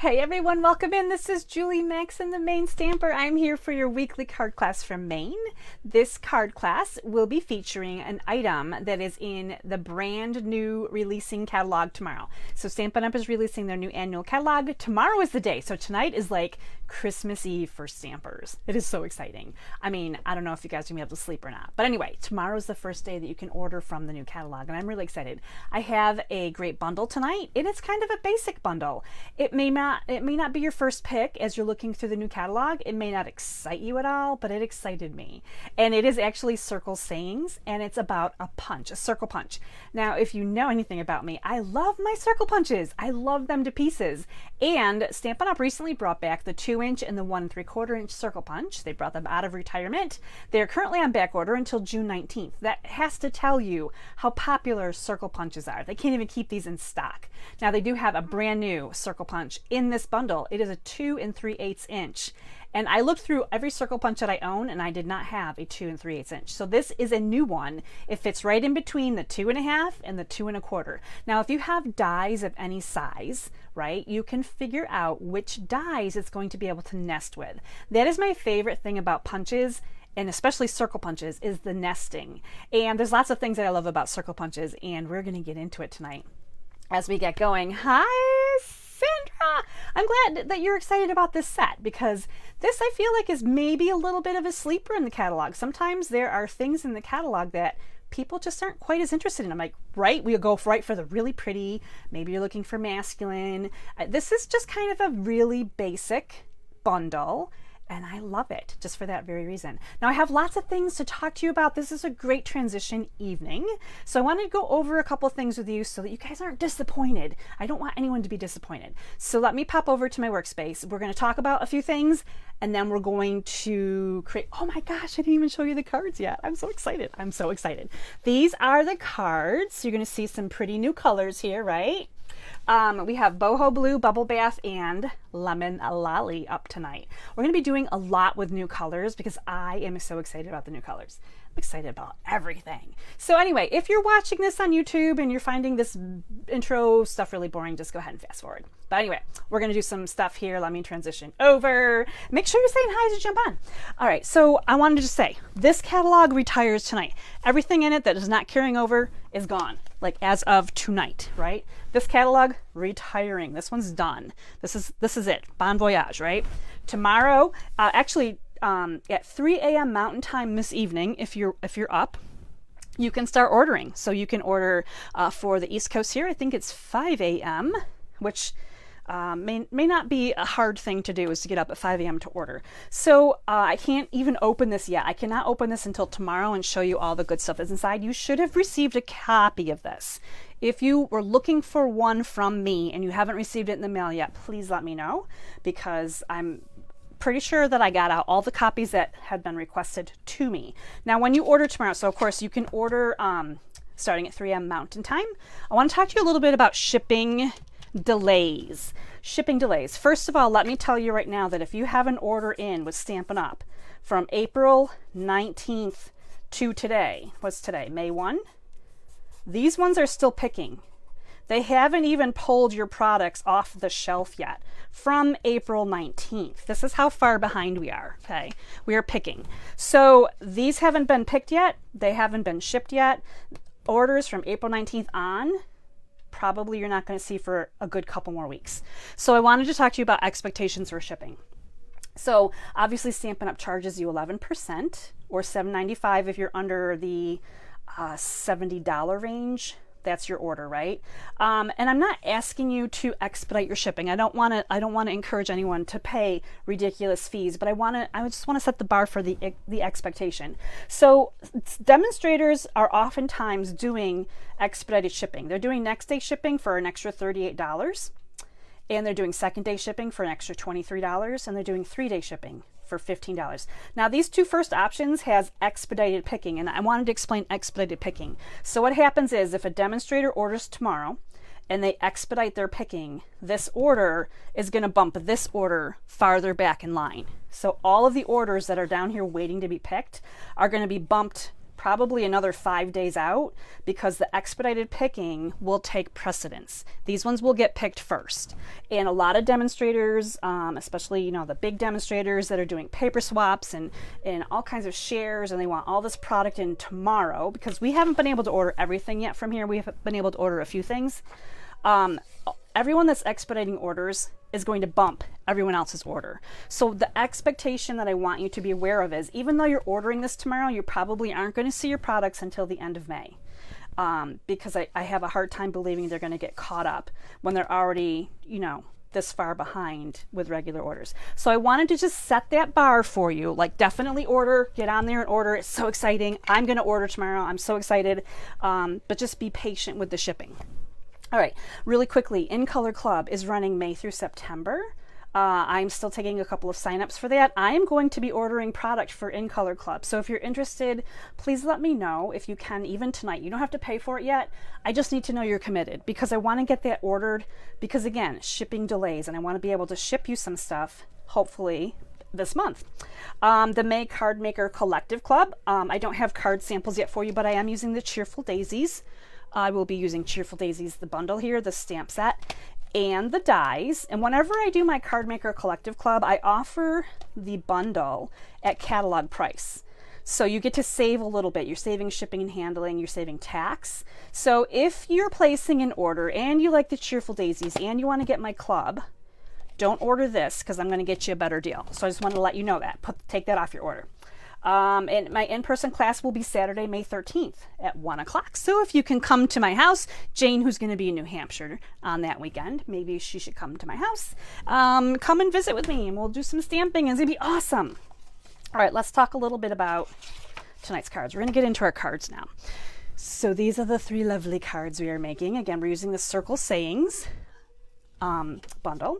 Hey everyone, welcome in. This is Julie Maxon, the Maine Stamper. I'm here for your weekly card class from Maine. This card class will be featuring an item that is in the brand new releasing catalog tomorrow. So Stampin' Up is releasing their new annual catalog. Tomorrow is the day. So tonight is like Christmas Eve for stampers. It is so exciting. I mean, I don't know if you guys are going to be able to sleep or not. But anyway, tomorrow is the first day that you can order from the new catalog, and I'm really excited. I have a great bundle tonight, and it's kind of a basic bundle. It may not be your first pick as you're looking through the new catalog. It may not excite you at all, but it excited me. And it is actually circle sayings, and it's about a punch, a circle punch. Now, if you know anything about me, I love my circle punches. I love them to pieces. And Stampin' Up recently brought back the 2-inch and the 1 3/4-inch circle punch. They brought them out of retirement. They're currently on back order until June 19th. That has to tell you how popular circle punches are. They can't even keep these in stock. Now, they do have a brand new circle punch in this bundle. It is a 2 3/8 inch. And I looked through every circle punch that I own, and I did not have a 2 3/8 inch. So this is a new one. It fits right in between the 2.5 and the 2 1/4. Now, if you have dies of any size, right, you can figure out which dies it's going to be able to nest with. That is my favorite thing about punches, and especially circle punches, is the nesting. And there's lots of things that I love about circle punches, and we're going to get into it tonight as we get going. Hi, Sandra! I'm glad that you're excited about this set, because this, I feel like, is maybe a little bit of a sleeper in the catalog. Sometimes there are things in the catalog that people just aren't quite as interested in. I'm like, right, we'll go right for the really pretty. Maybe you're looking for masculine. This is just kind of a really basic bundle, and I love it just for that very reason. Now, I have lots of things to talk to you about. This is a great transition evening. So I wanted to go over a couple things with you so that you guys aren't disappointed. I don't want anyone to be disappointed. So let me pop over to my workspace. We're going to talk about a few things, and then we're going to create, oh my gosh, I didn't even show you the cards yet. I'm so excited. I'm so excited. These are the cards. You're going to see some pretty new colors here, right? We have Boho Blue, Bubble Bath, and Lemon Lolly up tonight. We're going to be doing a lot with new colors because I am so excited about the new colors. I'm excited about everything. So anyway, if you're watching this on YouTube and you're finding this intro stuff really boring, just go ahead and fast forward. But anyway, we're going to do some stuff here. Let me transition over. Make sure you're saying hi as you jump on. All right, so I wanted to just say, this catalog retires tonight. Everything in it that is not carrying over is gone, like as of tonight, right? This catalog retiring. This one's done. This is it. Bon voyage, right? Tomorrow, actually, at 3 a.m. Mountain Time this evening, if you're up, you can start ordering. So you can order for the East Coast here. I think it's 5 a.m., which may not be a hard thing to do, is to get up at 5 a.m. to order. So I can't even open this yet. I cannot open this until tomorrow and show you all the good stuff that's inside. You should have received a copy of this. If you were looking for one from me and you haven't received it in the mail yet, please let me know, because I'm pretty sure that I got out all the copies that had been requested to me. Now, when you order tomorrow, so of course you can order starting at 3 a.m. Mountain Time. I want to talk to you a little bit about shipping delays. Shipping delays. First of all, let me tell you right now that if you have an order in with Stampin' Up from April 19th to today, what's today, May 1? These ones are still picking. They haven't even pulled your products off the shelf yet from April 19th. This is how far behind we are, okay? We are picking. So these haven't been picked yet. They haven't been shipped yet. Orders from April 19th on, probably you're not going to see for a good couple more weeks. So I wanted to talk to you about expectations for shipping. So obviously Stampin' Up charges you 11% or $7.95 if you're under the $70 range. That's your order, right? And I'm not asking you to expedite your shipping. I don't want to encourage anyone to pay ridiculous fees, but I just want to set the bar for the expectation. So demonstrators are oftentimes doing expedited shipping. They're doing next day shipping for an extra $38, and they're doing second day shipping for an extra $23, and they're doing 3-day shipping for $15. Now, these two first options has expedited picking, and I wanted to explain expedited picking. So what happens is, if a demonstrator orders tomorrow and they expedite their picking, this order is going to bump this order farther back in line. So all of the orders that are down here waiting to be picked are going to be bumped probably another 5 days out, because the expedited picking will take precedence. These ones will get picked first. And a lot of demonstrators, especially, you know, the big demonstrators that are doing paper swaps and all kinds of shares, and they want all this product in tomorrow, because we haven't been able to order everything yet from here. We have been able to order a few things. Everyone that's expediting orders is going to bump everyone else's order. So the expectation that I want you to be aware of is, even though you're ordering this tomorrow, you probably aren't going to see your products until the end of May. Because I have a hard time believing they're going to get caught up when they're already, you know, this far behind with regular orders. So I wanted to just set that bar for you, like definitely order, get on there and order. It's so exciting. I'm going to order tomorrow. I'm so excited. But just be patient with the shipping. All right, really quickly, In Color Club is running May through September. I'm still taking a couple of signups for that. I am going to be ordering product for In Color Club. So if you're interested, please let me know if you can, even tonight. You don't have to pay for it yet. I just need to know you're committed, because I want to get that ordered, because again, shipping delays, and I want to be able to ship you some stuff, hopefully this month. The May Card Maker Collective Club. I don't have card samples yet for you, but I am using the Cheerful Daisies. I will be using Cheerful Daisies, the bundle here, the stamp set, and the dies. And whenever I do my Card Maker Collective Club, I offer the bundle at catalog price. So you get to save a little bit. You're saving shipping and handling, you're saving tax. So if you're placing an order and you like the Cheerful Daisies and you want to get my club, don't order this, because I'm going to get you a better deal. So I just wanted to let you know that. Take that off your order. And my in-person class will be Saturday, May 13th at 1 o'clock. So if you can come to my house, Jane, who's going to be in New Hampshire on that weekend, maybe she should come to my house. Come and visit with me, and we'll do some stamping, and it's going to be awesome. All right, let's talk a little bit about tonight's cards. We're going to get into our cards now. So these are the 3 lovely cards we are making. Again, we're using the Circle Sayings bundle.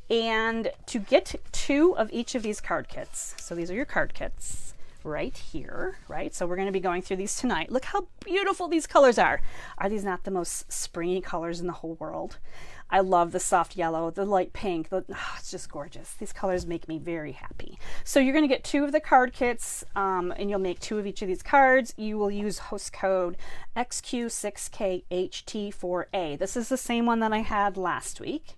And to get 2 of each of these card kits, so these are your card kits right here, right? So we're going to be going through these tonight. Look how beautiful these colors are. Are these not the most springy colors in the whole world? I love the soft yellow, the light pink. It's just gorgeous. These colors make me very happy. So you're going to get 2 of the card kits, and you'll make 2 of each of these cards. You will use host code XQ6KHT4A. This is the same one that I had last week.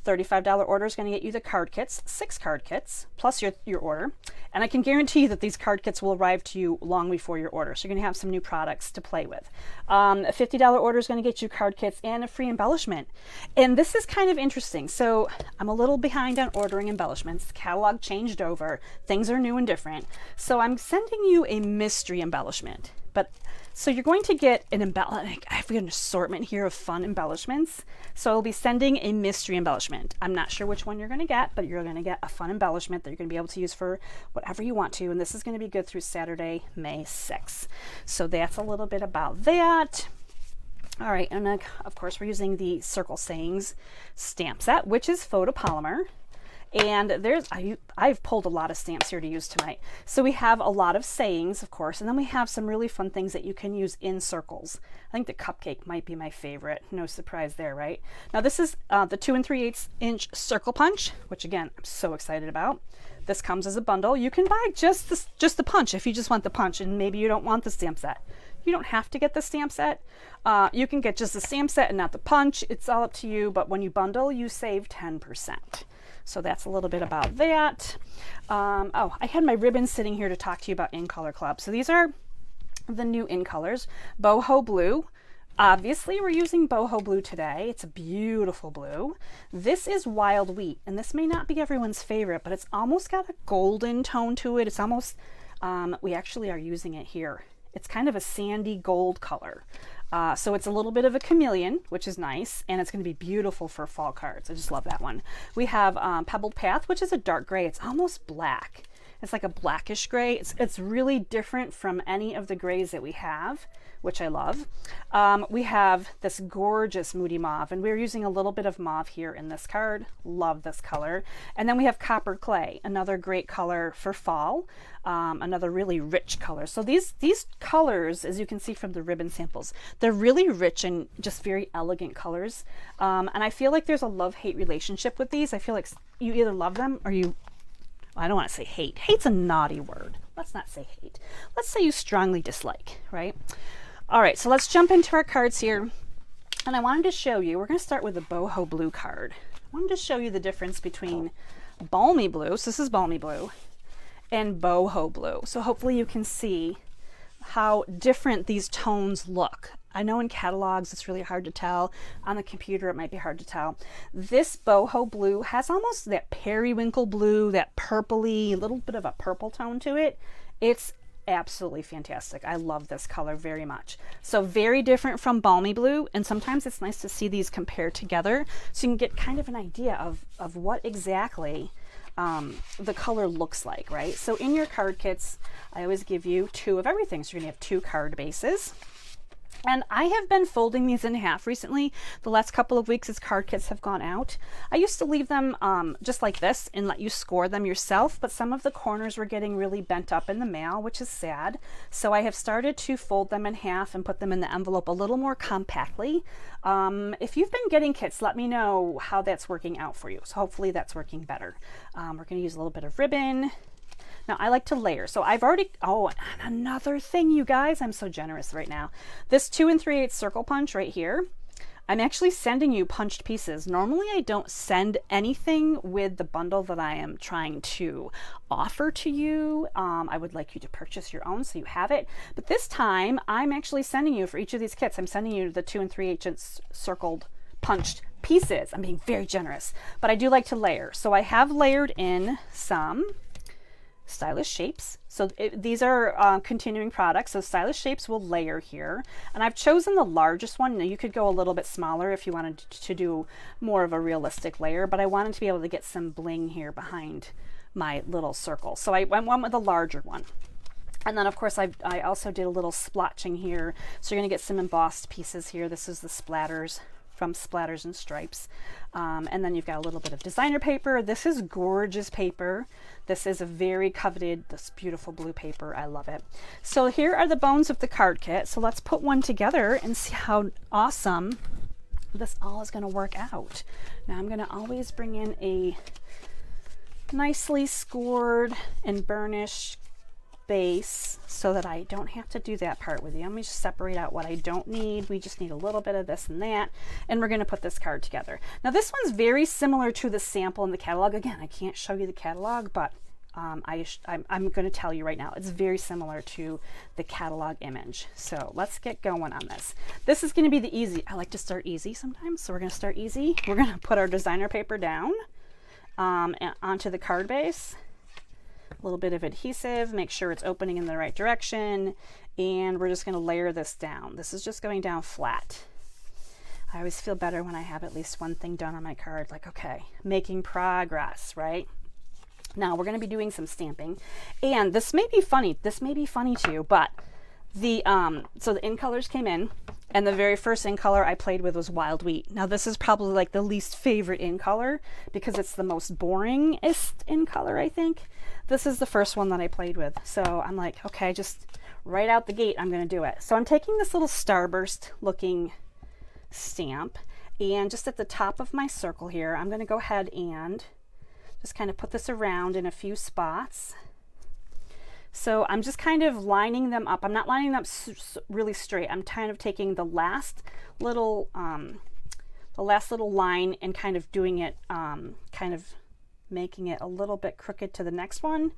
$35 order is going to get you the card kits, 6 card kits, plus your order. And I can guarantee that these card kits will arrive to you long before your order. So you're going to have some new products to play with. A $50 order is going to get you card kits and a free embellishment. And this is kind of interesting. So I'm a little behind on ordering embellishments. The catalog changed over. Things are new and different. So I'm sending you a mystery embellishment. So you're going to get an embellishment. I have an assortment here of fun embellishments. So I'll be sending a mystery embellishment. I'm not sure which one you're going to get, but you're going to get a fun embellishment that you're going to be able to use for whatever you want to. And this is going to be good through Saturday, May 6th. So that's a little bit about that. All right, and then, of course, we're using the Circle Sayings stamp set, which is photopolymer. And I've pulled a lot of stamps here to use tonight. So we have a lot of sayings, of course, and then we have some really fun things that you can use in circles. I think the cupcake might be my favorite. No surprise there, right? Now this is the 2 3/8 inch circle punch, which again, I'm so excited about. This comes as a bundle. You can buy just the punch if you just want the punch, and maybe you don't want the stamp set. You don't have to get the stamp set. You can get just the stamp set and not the punch. It's all up to you, but when you bundle, you save 10%. So that's a little bit about that. Oh, I had my ribbons sitting here to talk to you about In Color Club. So these are the new In Colors. Boho Blue. Obviously, we're using boho blue today. It's a beautiful blue. This is Wild Wheat, and this may not be everyone's favorite, but it's almost got a golden tone to it. It's almost, we actually are using it here. It's kind of a sandy gold color. So it's a little bit of a chameleon, which is nice, and it's going to be beautiful for fall cards. I just love that one. We have Pebbled Path, which is a dark gray. It's almost black. It's like a blackish gray. It's really different from any of the grays that we have, which I love. We have this gorgeous Moody Mauve, and we're using a little bit of mauve here in this card. Love this color. And then we have Copper Clay, another great color for fall, another really rich color. So these colors, as you can see from the ribbon samples, they're really rich and just very elegant colors. And I feel like there's a love-hate relationship with these. I feel like you either love them or you I don't want to say hate. Hate's a naughty word. Let's not say hate. Let's say you strongly dislike, right? All right, so let's jump into our cards here. And I wanted to show you, we're going to start with the boho blue card. I wanted to show you the difference between balmy blue, so this is balmy blue, and boho blue. So hopefully you can see how different these tones look. I know in catalogs it's really hard to tell. On the computer it might be hard to tell. This boho blue has almost that periwinkle blue, that purpley, a little bit of a purple tone to it. It's absolutely fantastic. I love this color very much. So very different from balmy blue, and sometimes it's nice to see these compared together so you can get kind of an idea of what exactly the color looks like, right? So in your card kits, I always give you 2 of everything. So you're gonna have 2 card bases. And I have been folding these in half recently. The last couple of weeks as card kits have gone out. I used to leave them just like this and let you score them yourself, but some of the corners were getting really bent up in the mail, which is sad. So I have started to fold them in half and put them in the envelope a little more compactly. If you've been getting kits, let me know how that's working out for you. So hopefully that's working better. We're going to use a little bit of ribbon. Now I like to layer. So I've already, oh, and another thing, you guys, I'm so generous right now. This 2 3/8 circle punch right here, I'm actually sending you punched pieces. Normally I don't send anything with the bundle that I am trying to offer to you. I would like you to purchase your own so you have it. But this time I'm actually sending you, for each of these kits, I'm sending you the 2 3/8 circled punched pieces. I'm being very generous, but I do like to layer. So I have layered in some stylish shapes. So these are continuing products. So stylish shapes will layer here. And I've chosen the largest one. Now you could go a little bit smaller if you wanted to do more of a realistic layer, but I wanted to be able to get some bling here behind my little circle. So I went with a larger one. And then of course I also did a little splotching here. So you're gonna get some embossed pieces here. This is the splatters from Splatters and Stripes. And then you've got a little bit of designer paper. This is gorgeous paper. This is a very coveted, this beautiful blue paper. I love it. So here are the bones of the card kit. So let's put one together and see how awesome this all is gonna work out. Now I'm gonna always bring in a nicely scored and burnished base so that I don't have to do that part with you. Let me just separate out what I don't need. We just need a little bit of this and that, and we're going to put this card together. Now this one's very similar to the sample in the catalog. Again, I can't show you the catalog, but I'm going to tell you right now, it's very similar to the catalog image. So let's get going on this. This is going to be the easy. I like to start easy sometimes, so we're going to start easy. We're going to put our designer paper down onto the card base. A little bit of adhesive, make sure it's opening in the right direction, and we're just going to layer this down. This is just going down flat. I always feel better when I have at least one thing done on my card, like, okay, making progress, right? Now we're going to be doing some stamping, and this may be funny to you, but the so the in colors came in, and the very first in color I played with was Wild Wheat. Now this is probably like the least favorite in color because it's the most boringest in color, I think. This is the first one that I played with. So I'm like, okay, just right out the gate, I'm going to do it. So I'm taking this little starburst looking stamp, and just at the top of my circle here, I'm going to go ahead and just kind of put this around in a few spots. So I'm just kind of lining them up. I'm not lining them up really straight. I'm kind of taking the last little line and kind of doing it, kind of making it a little bit crooked to the next one,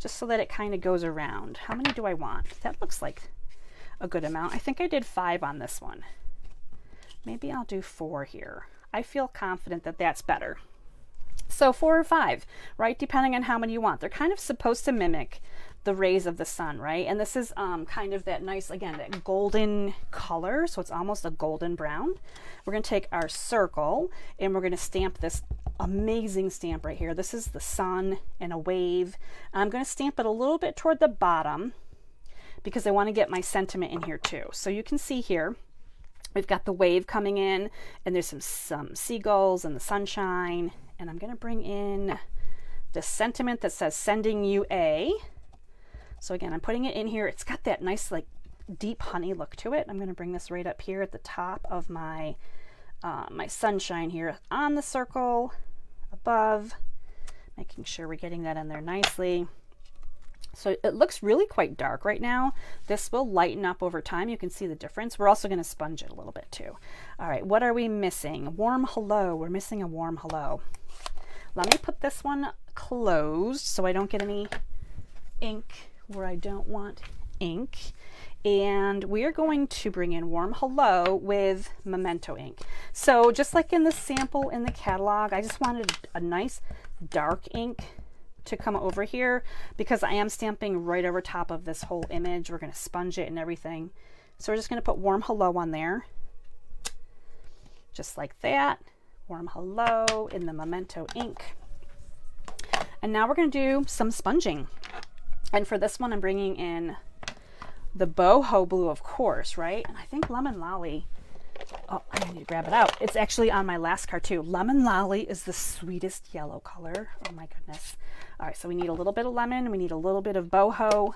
just so that it kind of goes around. How many do I want? That looks like a good amount. I think I did 5 on this one. Maybe I'll do 4 here. I feel confident that that's better. So 4 or 5, right? Depending on how many you want. They're kind of supposed to mimic the rays of the sun, right? And this is kind of that nice, again, that golden color. So it's almost a golden brown. We're going to take our circle and we're going to stamp this amazing stamp right here. This is the sun and a wave. I'm going to stamp it a little bit toward the bottom because I want to get my sentiment in here too. So you can see here, we've got the wave coming in, and there's some seagulls and the sunshine. And I'm going to bring in the sentiment that says sending you a. So again, I'm putting it in here. It's got that nice like deep honey look to it. I'm going to bring this right up here at the top of my my sunshine here on the circle above. Making sure we're getting that in there nicely. So it looks really quite dark right now. This will lighten up over time. You can see the difference. We're also going to sponge it a little bit too. All right, what are we missing? Warm hello. We're missing a warm hello. Let me put this one closed so I don't get any ink where I don't want ink. And we are going to bring in warm hello with memento ink. So just like in the sample in the catalog, I just wanted a nice dark ink to come over here because I am stamping right over top of this whole image. We're going to sponge it and everything. So we're just going to put warm hello on there. Just like that. Warm hello in the memento ink. And now we're going to do some sponging. And for this one, I'm bringing in the boho blue, of course, right? And I think Lemon Lolly. Oh, I need to grab it out. It's actually on my last card too. Lemon Lolly is the sweetest yellow color. Oh my goodness. All right, so we need a little bit of lemon. We need a little bit of boho.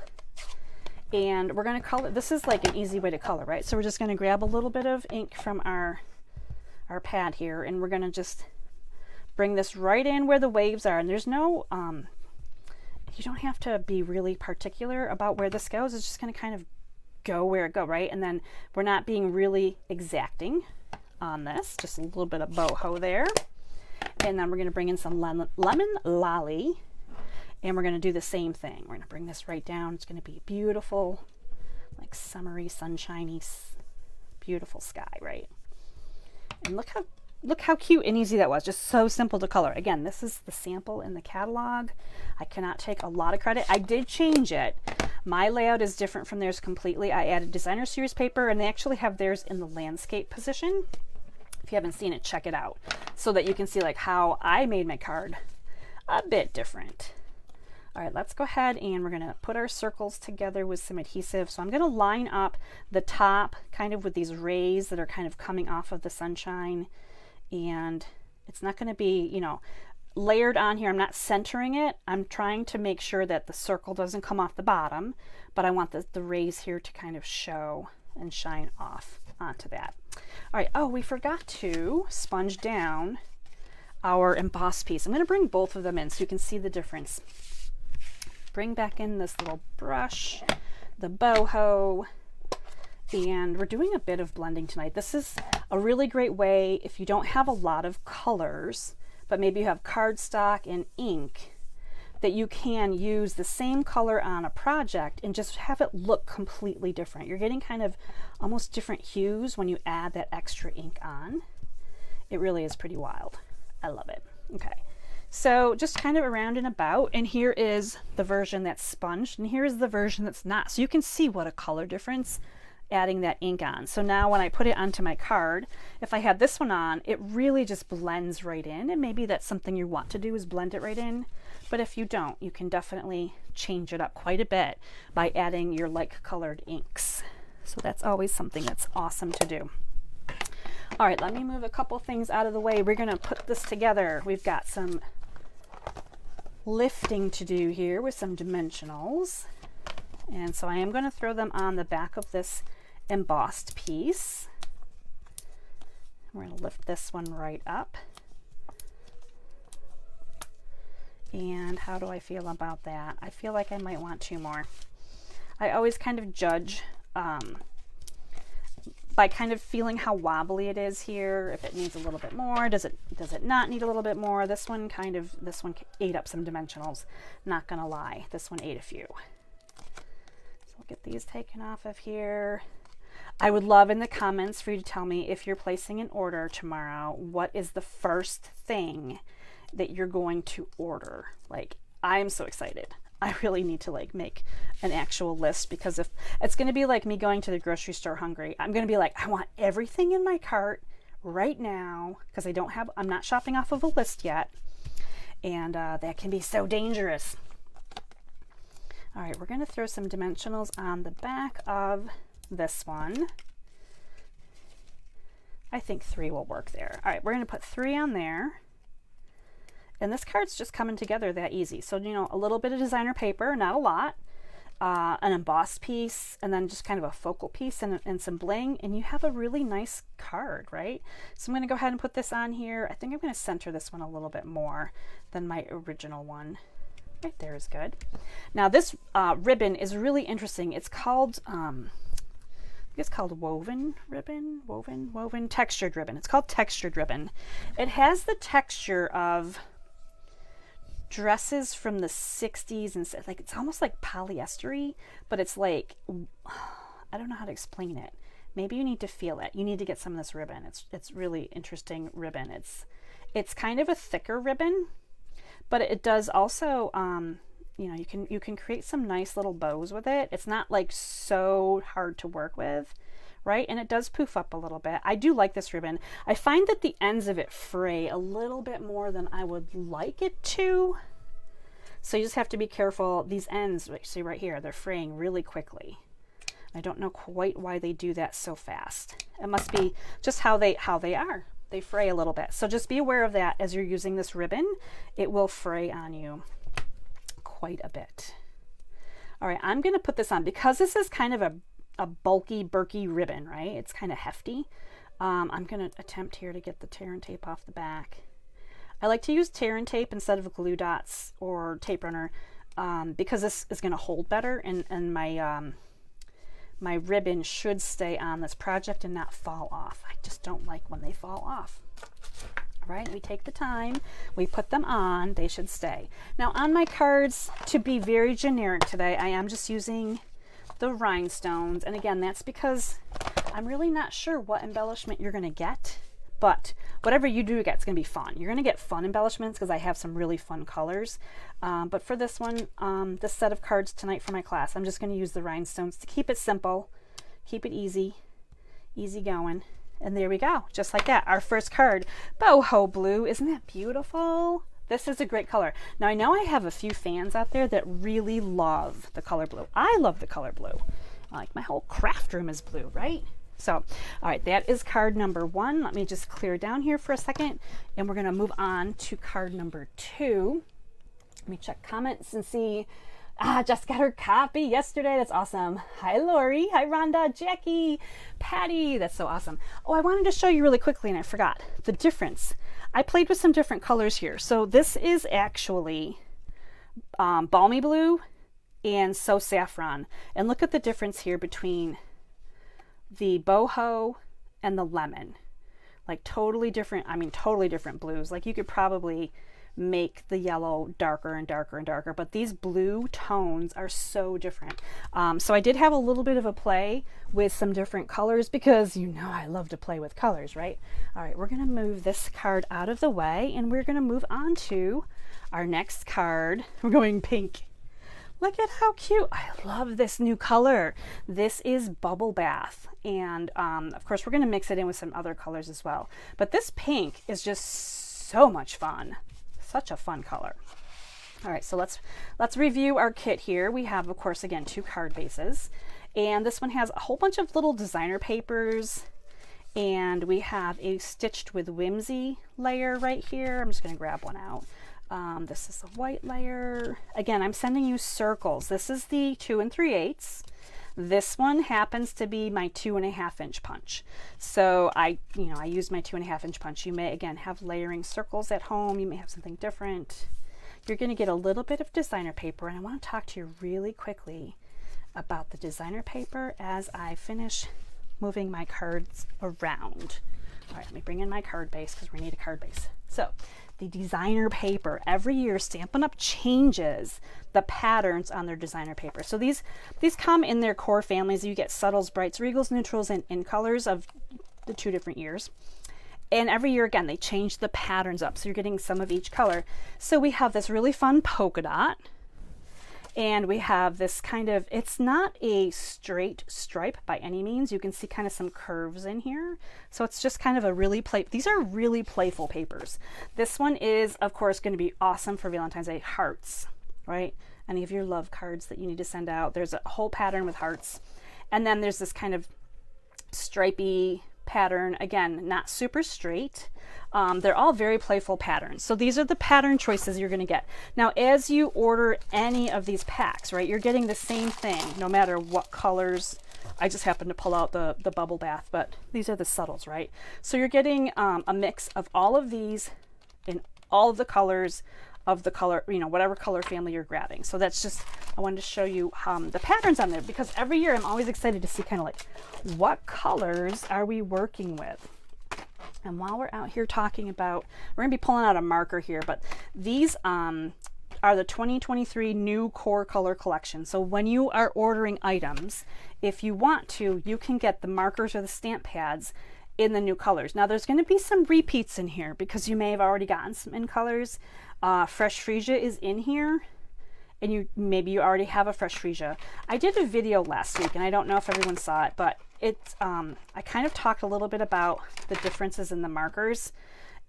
And we're going to color. This is like an easy way to color, right? So we're just going to grab a little bit of ink from our pad here, and we're going to just bring this right in where the waves are. And there's no, you don't have to be really particular about where this goes. It's just going to kind of go where it go, right? And then we're not being really exacting on this. Just a little bit of boho there. And then we're going to bring in some lemon lolly. And we're going to do the same thing. We're going to bring this right down. It's going to be beautiful, like summery, sunshiny, beautiful sky, right? And look how cute and easy that was. Just so simple to color. Again, this is the sample in the catalog. I cannot take a lot of credit. I did change it. My layout is different from theirs completely. I added designer series paper, and they actually have theirs in the landscape position. If you haven't seen it, check it out so that you can see like how I made my card a bit different. All right, let's go ahead and we're going to put our circles together with some adhesive. So I'm going to line up the top kind of with these rays that are kind of coming off of the sunshine. And it's not going to be, you know, layered on here. I'm not centering it. I'm trying to make sure that the circle doesn't come off the bottom, but I want the rays here to kind of show and shine off onto that. All right. Oh, we forgot to sponge down our embossed piece. I'm going to bring both of them in so you can see the difference. Bring back in this little brush, the boho, and we're doing a bit of blending tonight. This is a really great way if you don't have a lot of colors, but maybe you have cardstock and ink, that you can use the same color on a project and just have it look completely different. You're getting kind of almost different hues when you add that extra ink on. It really is pretty wild. I love it. Okay. So just kind of around and about, and here is the version that's sponged, and here is the version that's not. So you can see what a color difference adding that ink on. So now when I put it onto my card, if I have this one on, it really just blends right in, and maybe that's something you want to do is blend it right in. But if you don't, you can definitely change it up quite a bit by adding your like colored inks. So that's always something that's awesome to do. All right, let me move a couple things out of the way. We're going to put this together. We've got some lifting to do here with some dimensionals, and so I am going to throw them on the back of this embossed piece. We're going to lift this one right up. And how do I feel about that? I feel like I might want two more. I always kind of judge by kind of feeling how wobbly it is here, if it needs a little bit more, does it not need a little bit more? This one ate up some dimensionals, not gonna lie. This one ate a few. So we'll get these taken off of here. I would love in the comments for you to tell me if you're placing an order tomorrow, what is the first thing that you're going to order? Like, I'm so excited. I really need to like make an actual list, because if it's going to be like me going to the grocery store hungry, I'm going to be like, I want everything in my cart right now, because I'm not shopping off of a list yet. And that can be so dangerous. All right, we're going to throw some dimensionals on the back of this one. I think 3 will work there. All right, we're going to put 3 on there. And this card's just coming together that easy. So, you know, a little bit of designer paper, not a lot. an embossed piece, and then just kind of a focal piece and some bling, and you have a really nice card, right? So I'm going to go ahead and put this on here. I think I'm going to center this one a little bit more than my original one. Right there is good. Now this ribbon is really interesting. It's called it's called woven ribbon, woven textured ribbon. It's called textured ribbon. It has the texture of dresses from the 60s, and like it's almost like polyestery, but it's like, I don't know how to explain it. Maybe you need to feel it. You need to get some of this ribbon. It's really interesting ribbon. It's kind of a thicker ribbon, but it does also you know, you can create some nice little bows with it. It's not like so hard to work with, right? And it does poof up a little bit. I do like this ribbon. I find that the ends of it fray a little bit more than I would like it to. So you just have to be careful. These ends, see right here, they're fraying really quickly. I don't know quite why they do that so fast. It must be just how they are. They fray a little bit. So just be aware of that as you're using this ribbon. It will fray on you quite a bit. All right, I'm going to put this on because this is kind of a bulky, burky ribbon, right? It's kind of hefty. I'm going to attempt here to get the tear and tape off the back. I like to use tear and tape instead of glue dots or tape runner because this is going to hold better, and my ribbon should stay on this project and not fall off. I just don't like when they fall off. Right? We take the time, we put them on, they should stay. Now on my cards, to be very generic today, I am just using the rhinestones. And again, that's because I'm really not sure what embellishment you're going to get, but whatever you do get, it's going to be fun. You're going to get fun embellishments because I have some really fun colors. But for this one, this set of cards tonight for my class, I'm just going to use the rhinestones to keep it simple, keep it easy going. And there we go, just like that. Our first card, boho blue. Isn't that beautiful? This is a great color. Now I know I have a few fans out there that really love the color blue. I love the color blue. Like my whole craft room is blue, right? So, all right, that is card number 1. Let me just clear down here for a second, and we're gonna move on to card number 2. Let me check comments and see. Jess got her copy yesterday. That's awesome. Hi, Lori. Hi, Rhonda, Jackie, Patty. That's so awesome. Oh, I wanted to show you really quickly, and I forgot the difference. I played with some different colors here. So this is actually balmy blue and so saffron. And look at the difference here between the boho and the lemon. Like totally different. I mean, totally different blues. Like you could probably make the yellow darker and darker and darker, but these blue tones are so different. So I did have a little bit of a play with some different colors because you know I love to play with colors, right? All right, we're gonna move this card out of the way and we're gonna move on to our next card. We're going pink. Look at how cute. I love this new color. This is Bubble Bath. And of course we're gonna mix it in with some other colors as well. But this pink is just so much fun. Such a fun color. All right, so let's review our kit here. We have, of course, again, 2 card bases, and this one has a whole bunch of little designer papers, and we have a Stitched with Whimsy layer right here. I'm just going to grab one out. This is the white layer. Again, I'm sending you circles. This is the 2 3/8. This one happens to be my 2.5 inch punch. So I use my 2.5 inch punch. You may, again, have layering circles at home. You may have something different. You're going to get a little bit of designer paper, and I want to talk to you really quickly about the designer paper as I finish moving my cards around. All right, let me bring in my card base because we need a card base. So the designer paper, every year Stampin' Up changes the patterns on their designer paper. So these come in their core families. You get subtles, brights, regals, neutrals, and in colors of the 2 different years. And every year, again, they change the patterns up. So you're getting some of each color. So we have this really fun polka dot. And we have this kind of, it's not a straight stripe by any means. You can see kind of some curves in here. So it's just kind of a really these are really playful papers. This one is, of course, going to be awesome for Valentine's Day. Hearts, right? Any of your love cards that you need to send out. There's a whole pattern with hearts. And then there's this kind of stripy pattern. Again, not super straight. They're all very playful patterns. So these are the pattern choices you're going to get. Now, as you order any of these packs, right, you're getting the same thing no matter what colors. I just happened to pull out the bubble bath, but these are the subtles, right? So you're getting a mix of all of these in all of the colors of the color, you know, whatever color family you're grabbing. So that's just, I wanted to show you the patterns on there, because every year I'm always excited to see kind of like what colors are we working with. And while we're out here talking about, we're going to be pulling out a marker here, but these are the 2023 new core color collection. So when you are ordering items, if you want to, you can get the markers or the stamp pads in the new colors. Now there's going to be some repeats in here because you may have already gotten some in colors. Fresh Freesia is in here, and maybe you already have a Fresh Freesia. I did a video last week, and I don't know if everyone saw it, but it's I kind of talked a little bit about the differences in the markers.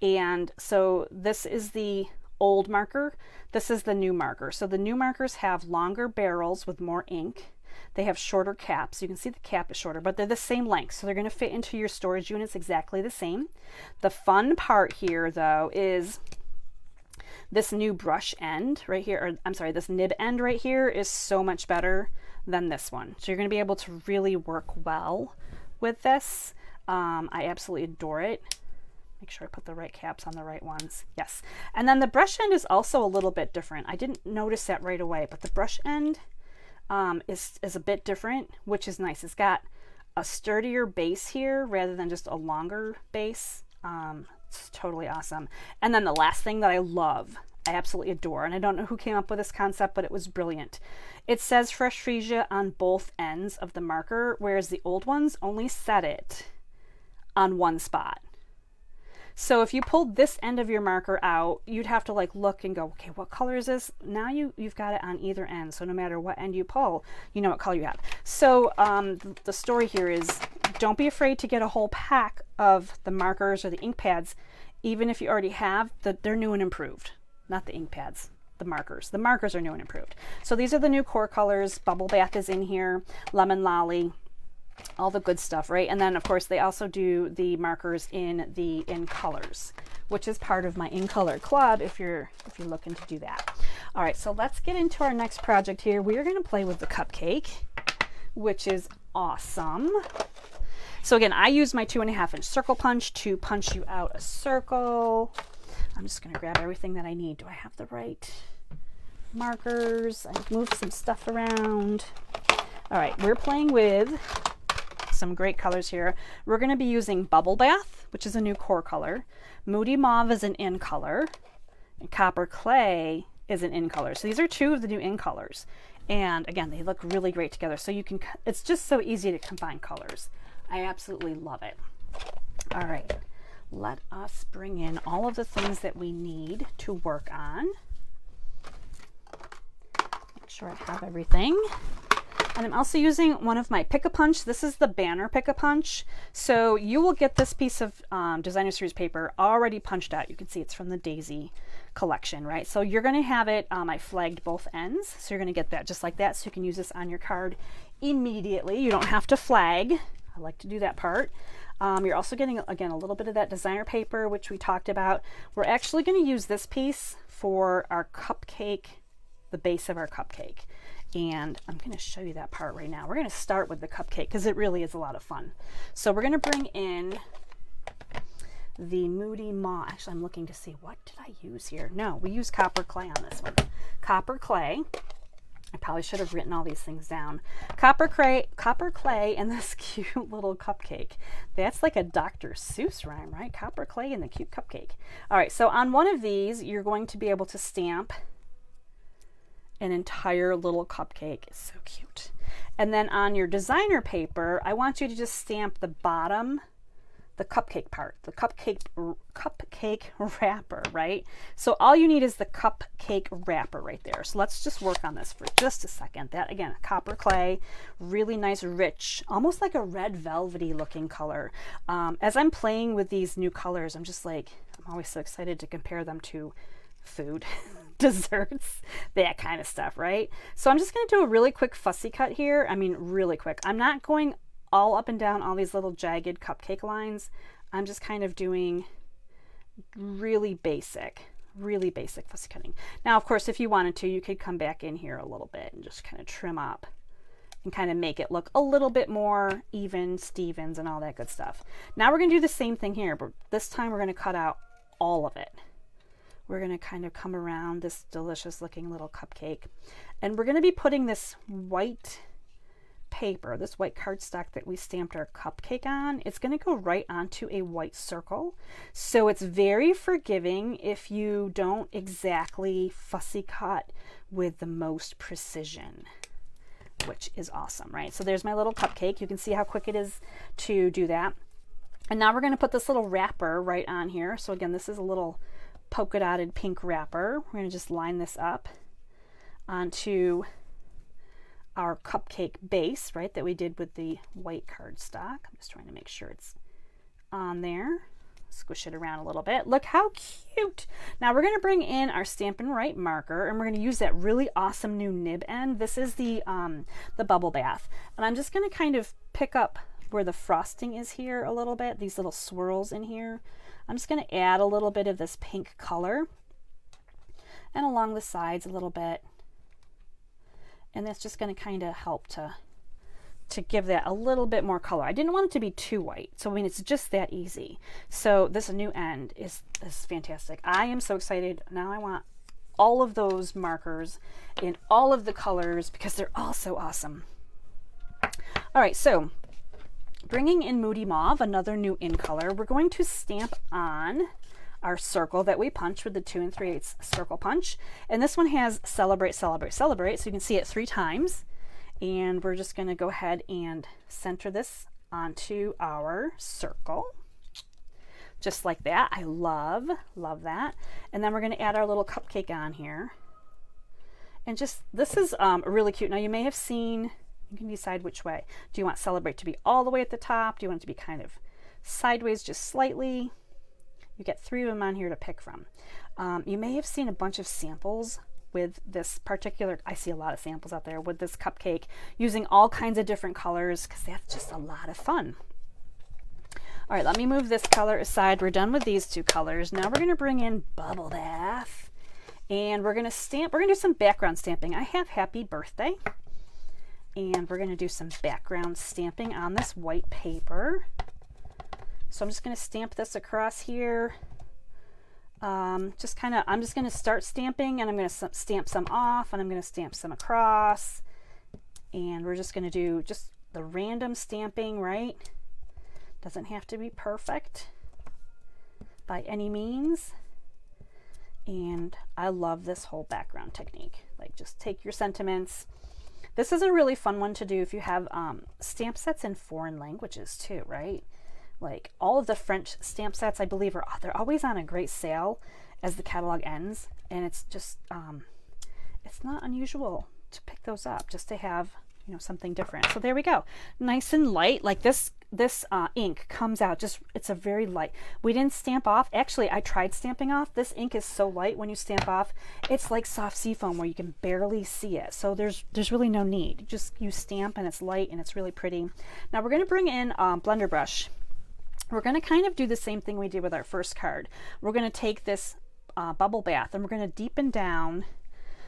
And so this is the old marker, this is the new marker. So the new markers have longer barrels with more ink. They have shorter caps. You can see the cap is shorter, but they're the same length, so they're going to fit into your storage units exactly the same. The fun part here, though, is this new brush end right here, or I'm sorry, this nib end right here is so much better than this one. So you're going to be able to really work well with this. I absolutely adore it. Make sure I put the right caps on the right ones. Yes. And then the brush end is also a little bit different. I didn't notice that right away, but the brush end is a bit different, which is nice. It's got a sturdier base here rather than just a longer base. It's totally awesome. And then the last thing that I love, I absolutely adore, and I don't know who came up with this concept, but it was brilliant. It says Fresh Freesia on both ends of the marker, whereas the old ones only set it on one spot. So if you pulled this end of your marker out, you'd have to like look and go, okay, what color is this? Now you've got it on either end. So no matter what end you pull, you know what color you have. So the story here is, don't be afraid to get a whole pack of the markers or the ink pads, even if you already have, they're new and improved. Not the ink pads, the markers. The markers are new and improved. So these are the new core colors. Bubble Bath is in here, Lemon Lolly, all the good stuff, right? And then of course they also do the markers in colors, which is part of my in color club if you're looking to do that. All right, so let's get into our next project here. We are going to play with the cupcake, which is awesome. So again, I use my 2.5-inch circle punch to punch you out a circle. I'm just going to grab everything that I need. Do I have the right markers? I've moved some stuff around. All right, we're playing with some great colors here. We're going to be using Bubble Bath, which is a new core color. Moody Mauve is an in color, and Copper Clay is an in color. So these are two of the new in colors. And again, they look really great together. So you can, it's just so easy to combine colors. I absolutely love it. All right, let us bring in all of the things that we need to work on. Make sure I have everything. And I'm also using one of my Pick-a-Punch. This is the banner Pick-a-Punch. So you will get this piece of Designer Series paper already punched out. You can see it's from the Daisy collection, right? So you're going to have it, I flagged both ends. So you're going to get that just like that. So you can use this on your card immediately. You don't have to flag. I like to do that part. You're also getting, again, a little bit of that designer paper, which we talked about. We're actually going to use this piece for our cupcake, the base of our cupcake. And I'm going to show you that part right now. We're going to start with the cupcake because it really is a lot of fun. So we're going to bring in the Moody Mauve. Actually, I'm looking to see, what did I use here? No, we use Copper Clay on this one. Copper Clay. I probably should have written all these things down. Copper Clay and this cute little cupcake. That's like a Dr. Seuss rhyme, right? Copper Clay and the cute cupcake. All right, so on one of these, you're going to be able to stamp an entire little cupcake. It's so cute. And then on your designer paper, I want you to just stamp the bottom, the cupcake part, the cupcake wrapper, right? So all you need is the cupcake wrapper right there. So let's just work on this for just a second. That, again, Copper Clay, really nice, rich, almost like a red velvety looking color. As I'm playing with these new colors, I'm just like, I'm always so excited to compare them to food. Desserts, that kind of stuff, right? So I'm just going to do a really quick fussy cut here. I mean, really quick. I'm not going all up and down all these little jagged cupcake lines, I'm just kind of doing really basic fussy cutting. Now, of course, if you wanted to, you could come back in here a little bit and just kind of trim up and kind of make it look a little bit more even Stevens and all that good stuff. Now we're going to do the same thing here, but this time we're going to cut out all of it. We're going to kind of come around this delicious looking little cupcake, and we're going to be putting this white paper, this white cardstock that we stamped our cupcake on, it's going to go right onto a white circle. So it's very forgiving if you don't exactly fussy cut with the most precision, which is awesome, right? So there's my little cupcake. You can see how quick it is to do that. And now we're going to put this little wrapper right on here. So again, this is a little polka dotted pink wrapper. We're going to just line this up onto our cupcake base, right, that we did with the white cardstock. I'm just trying to make sure it's on there. Squish it around a little bit. Look how cute. Now we're going to bring in our Stampin' Right marker, and we're going to use that really awesome new nib end. This is the bubble bath, and I'm just going to kind of pick up where the frosting is here a little bit, these little swirls in here. I'm just going to add a little bit of this pink color and along the sides a little bit. And that's just going to kind of help to give that a little bit more color. I didn't want it to be too white. So, I mean, it's just that easy. So this new end is fantastic. I am so excited. Now I want all of those markers in all of the colors because they're all so awesome. All right, so bringing in Moody Mauve, another new in color, we're going to stamp on our circle that we punch with the 2 3/8 circle punch. And this one has celebrate, celebrate, celebrate. So you can see it 3 times. And we're just going to go ahead and center this onto our circle. Just like that. I love that. And then we're going to add our little cupcake on here. And just, this is really cute. Now you may have seen, you can decide which way. Do you want celebrate to be all the way at the top? Do you want it to be kind of sideways just slightly? You get 3 of them on here to pick from. You may have seen a bunch of samples with this particular, I see a lot of samples out there with this cupcake using all kinds of different colors because that's just a lot of fun. All right, let me move this color aside. We're done with these 2 colors. Now we're going to bring in Bubble Bath, and we're going to stamp, we're going to do some background stamping. I have Happy Birthday, and we're going to do some background stamping on this white paper. So I'm just going to stamp this across here. I'm just going to start stamping, and I'm going to stamp some off, and I'm going to stamp some across. And we're just going to do just the random stamping, right? Doesn't have to be perfect by any means. And I love this whole background technique. Like, just take your sentiments. This is a really fun one to do if you have stamp sets in foreign languages too, right? Like all of the French stamp sets, I believe, they're always on a great sale as the catalog ends, and it's just it's not unusual to pick those up just to have, you know, something different. So there we go, nice and light. Like this ink comes out just, it's a very light. We didn't stamp off. Actually, I tried stamping off. This ink is so light when you stamp off, it's like soft seafoam where you can barely see it. So there's really no need. Just you stamp and it's light and it's really pretty. Now we're going to bring in blender brush. We're going to kind of do the same thing we did with our first card. We're going to take this bubble bath and we're going to deepen down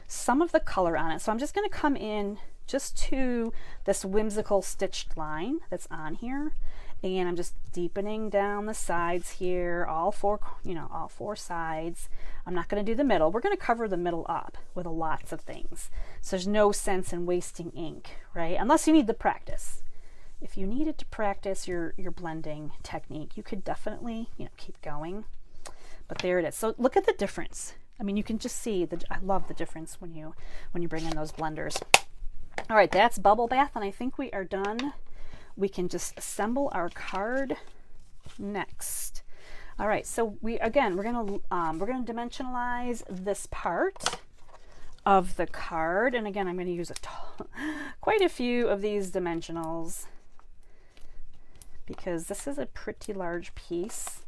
some of the color on it. So I'm just going to come in just to this whimsical stitched line that's on here, and I'm just deepening down the sides here, all 4 sides. I'm not going to do the middle. We're going to cover the middle up with lots of things. So there's no sense in wasting ink, right? Unless you need the practice. If you needed to practice your blending technique, you could definitely, you know, keep going. But there it is. So look at the difference. I mean, you can just see that I love the difference when you bring in those blenders. All right, that's Bubble Bath, and I think we are done. We can just assemble our card next. All right, so we're gonna dimensionalize this part of the card, and again, I'm going to use quite a few of these dimensionals because this is a pretty large piece.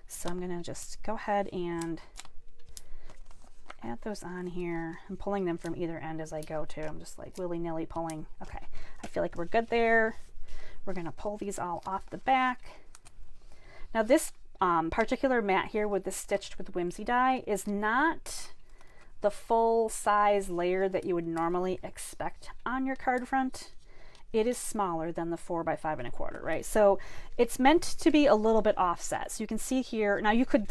So I'm going to just go ahead and add those on here. I'm pulling them from either end as I go too. I'm just like willy-nilly pulling. Okay, I feel like we're good there. We're going to pull these all off the back. Now this particular mat here with the Stitched with Whimsy die is not the full size layer that you would normally expect on your card front. It is smaller than the 4 by 5 1/4, right? So it's meant to be a little bit offset. So you can see here, now you could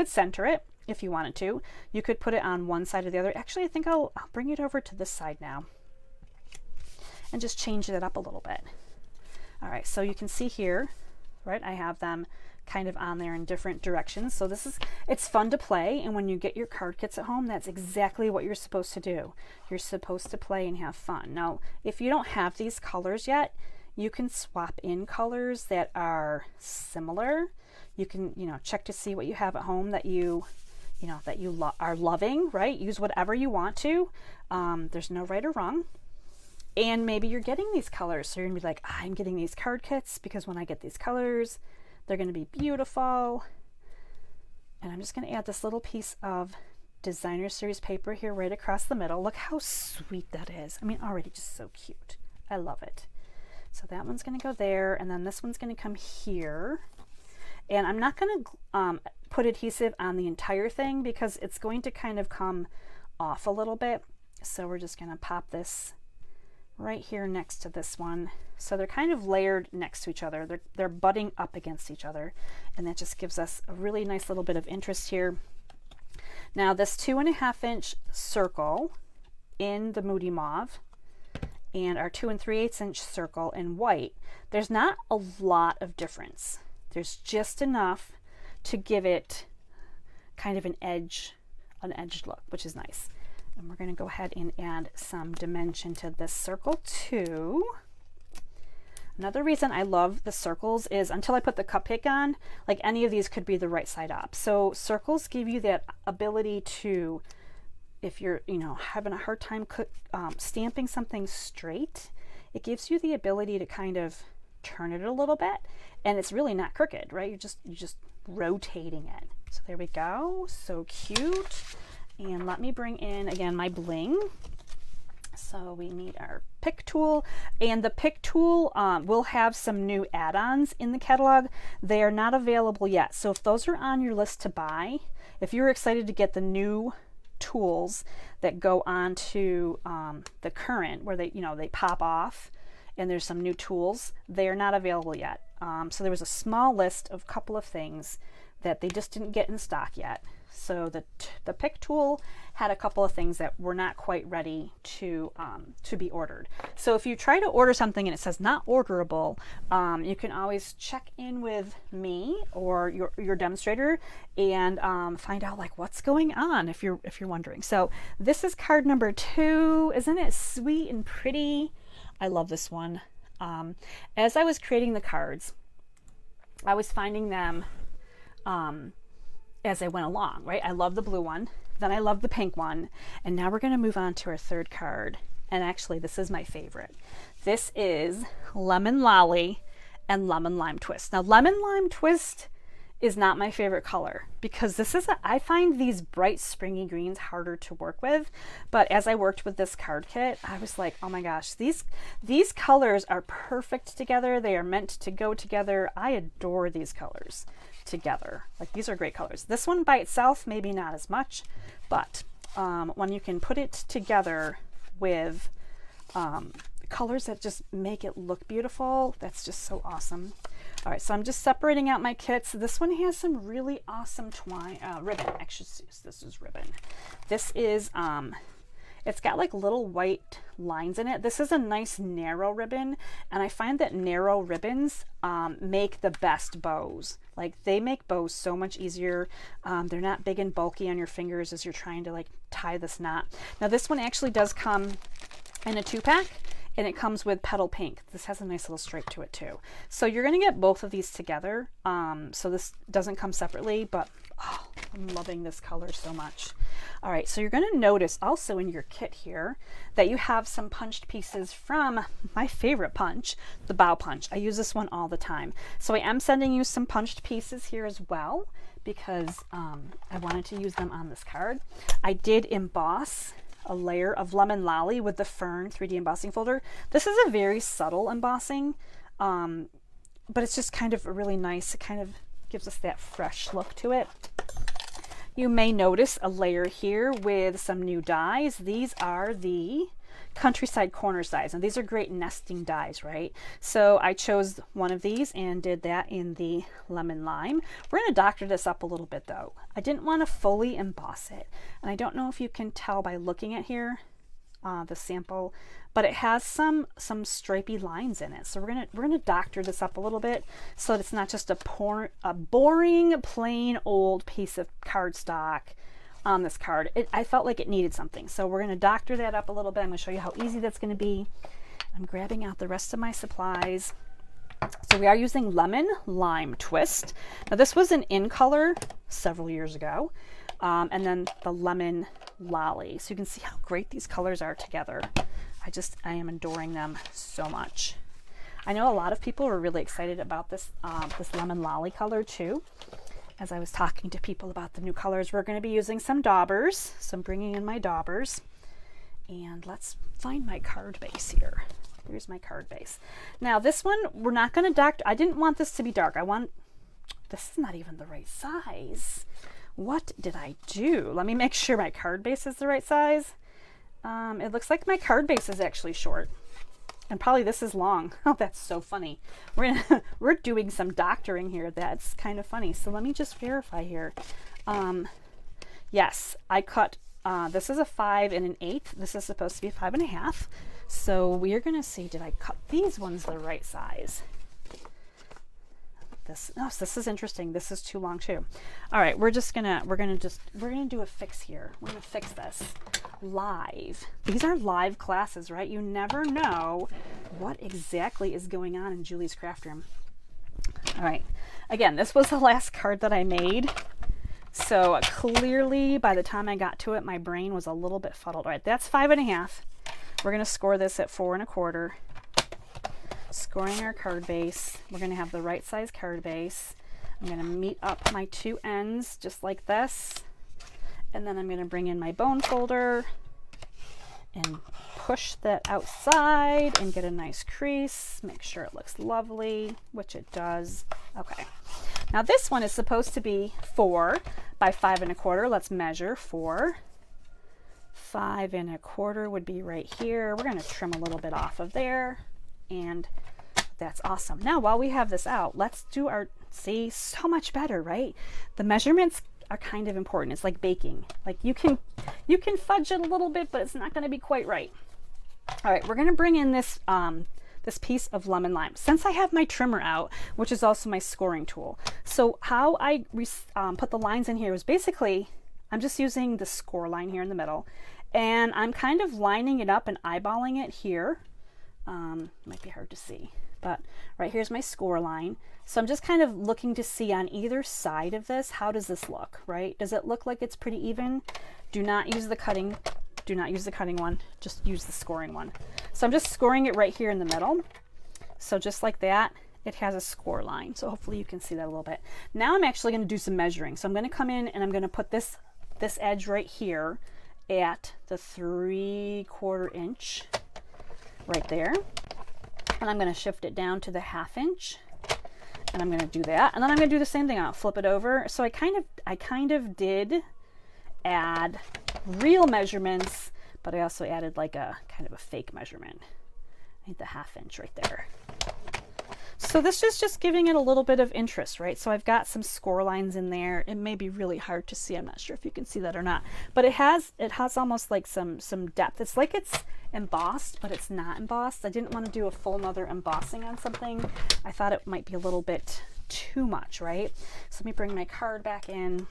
center it if you wanted to. You could put it on one side or the other. Actually, I think I'll bring it over to this side now and just change it up a little bit. All right, so you can see here, right? I have them kind of on there in different directions. So it's fun to play, and when you get your card kits at home, that's exactly what you're supposed to do. You're supposed to play and have fun. Now, if you don't have these colors yet, you can swap in colors that are similar. You can, check to see what you have at home that you are loving, right? Use whatever you want to. There's no right or wrong. And maybe you're getting these colors, so you're gonna be like, I'm getting these card kits because when I get these colors, they're going to be beautiful. And I'm just going to add this little piece of designer series paper here right across the middle. Look how sweet that is. I mean, already just so cute. I love it. So that one's going to go there, and then this one's going to come here. And I'm not going to put adhesive on the entire thing because it's going to kind of come off a little bit. So we're just going to pop this right here next to this one. So they're kind of layered next to each other. They're butting up against each other, and that just gives us a really nice little bit of interest here. Now this 2.5 inch circle in the Moody Mauve and our 2 3/8 inch circle in white, there's not a lot of difference. There's just enough to give it kind of an edged look, which is nice. And we're going to go ahead and add some dimension to this circle too. Another reason I love the circles is until I put the cupcake on, like any of these could be the right side up. So circles give you that ability to, if you're, having a hard time stamping something straight, it gives you the ability to kind of turn it a little bit, and it's really not crooked, right? You're just rotating it. So there we go. So cute. And let me bring in, again, my bling. So we need our pick tool, and the pick tool will have some new add-ons in the catalog. They are not available yet. So if those are on your list to buy, if you're excited to get the new tools that go on to the current, where they pop off and there's some new tools, they are not available yet. So there was a small list of a couple of things that they just didn't get in stock yet. So the pick tool had a couple of things that were not quite ready to be ordered. So if you try to order something and it says not orderable, you can always check in with me or your demonstrator and find out like what's going on if you're wondering. So this is card number 2. Isn't it sweet and pretty? I love this one. As I was creating the cards, I was finding them as I went along, right? I love the blue one, then I love the pink one, and now we're going to move on to our third card. And actually, this is my favorite. This is Lemon Lolly and Lemon Lime Twist. Now, Lemon Lime Twist is not my favorite color because I find these bright springy greens harder to work with. But as I worked with this card kit, I was like, oh my gosh, these colors are perfect together. They are meant to go together. I adore these colors together. Like, these are great colors. This one by itself, maybe not as much, but when you can put it together with colors that just make it look beautiful, that's just so awesome. All right, so I'm just separating out my kits. This one has some really awesome ribbon. Actually, this is ribbon. This is, it's got like little white lines in it. This is a nice narrow ribbon, and I find that narrow ribbons make the best bows. Like, they make bows so much easier. They're not big and bulky on your fingers as you're trying to like tie this knot. Now this one actually does come in a 2-pack, and it comes with petal pink. This has a nice little stripe to it too. So you're gonna get both of these together. So this doesn't come separately, but oh, I'm loving this color so much. All right, so you're gonna notice also in your kit here that you have some punched pieces from my favorite punch, the bow punch. I use this one all the time. So I am sending you some punched pieces here as well because I wanted to use them on this card. I did emboss a layer of Lemon Lolly with the Fern 3D embossing folder. This is a very subtle embossing. But it's just kind of really nice. It kind of gives us that fresh look to it. You may notice a layer here with some new dies. These are the Countryside Corners dies, and these are great nesting dies, right? So I chose one of these and did that in the Lemon Lime. We're going to doctor this up a little bit though. I didn't want to fully emboss it, and I don't know if you can tell by looking at here, the sample, but it has some stripy lines in it. So we're gonna doctor this up a little bit so that it's not just a boring plain old piece of cardstock on this card. I felt like it needed something, so we're going to doctor that up a little bit. I'm going to show you how easy that's going to be. I'm grabbing out the rest of my supplies. So we are using Lemon Lime Twist. Now this was an in color several years ago, and then the Lemon Lolly. So you can see how great these colors are together. I am adoring them so much. I know a lot of people were really excited about this this Lemon Lolly color too. As I was talking to people about the new colors, we're going to be using some daubers. So I'm bringing in my daubers, and let's find my card base here. Here's my card base. Now this one, we're not going to doctor. I didn't want this to be dark. This is not even the right size. What did I do? Let me make sure my card base is the right size. It looks like my card base is actually short. And probably this is long. Oh, that's so funny. We're doing some doctoring here. That's kind of funny. So let me just verify here. Yes, I cut, this is a 5 1/8. This is supposed to be 5 1/2. So we are going to see, did I cut these ones the right size? So this is interesting. This is too long too. All right, we're gonna do a fix here. We're gonna fix this live. These are live classes, right? You never know what exactly is going on in Julie's craft room. All right, again, this was the last card that I made. So clearly by the time I got to it, my brain was a little bit fuddled. All right, that's 5 1/2. We're gonna score this at 4 1/4. Scoring our card base. We're going to have the right size card base. I'm going to meet up my two ends just like this, and then I'm going to bring in my bone folder and push that outside and get a nice crease. Make sure it looks lovely, which it does. Okay, now this one is supposed to be 4 by 5 1/4. Let's measure 4. 5 1/4 would be right here. We're going to trim a little bit off of there. And that's awesome. Now, while we have this out, let's do our, see, so much better, right? The measurements are kind of important. It's like baking. Like you can fudge it a little bit, but it's not going to be quite right. All right, we're going to bring in this this piece of lemon lime. Since I have my trimmer out, which is also my scoring tool. So how I put the lines in here is basically, I'm just using the score line here in the middle, and I'm kind of lining it up and eyeballing it here. Might be hard to see, but right here's my score line. So I'm just kind of looking to see on either side of this, how does this look, right? Does it look like it's pretty even? Do not use the cutting one, just use the scoring one. So I'm just scoring it right here in the middle. So just like that, it has a score line. So hopefully you can see that a little bit. Now I'm actually going to do some measuring. So I'm going to come in and I'm going to put this edge right here at the 3/4 inch. Right there, and I'm going to shift it down to the 1/2 inch, and I'm going to do that, and then I'm going to do the same thing. I'll flip it over. So I kind of did add real measurements, but I also added like a kind of a fake measurement. I need the 1/2 inch right there. So this is just giving it a little bit of interest, right? So I've got some score lines in there. It may be really hard to see. I'm not sure if you can see that or not, but it has almost like some depth. It's like it's embossed, but it's not embossed. I didn't want to do a full nother embossing on something. I thought it might be a little bit too much, right? So let me bring my card back in,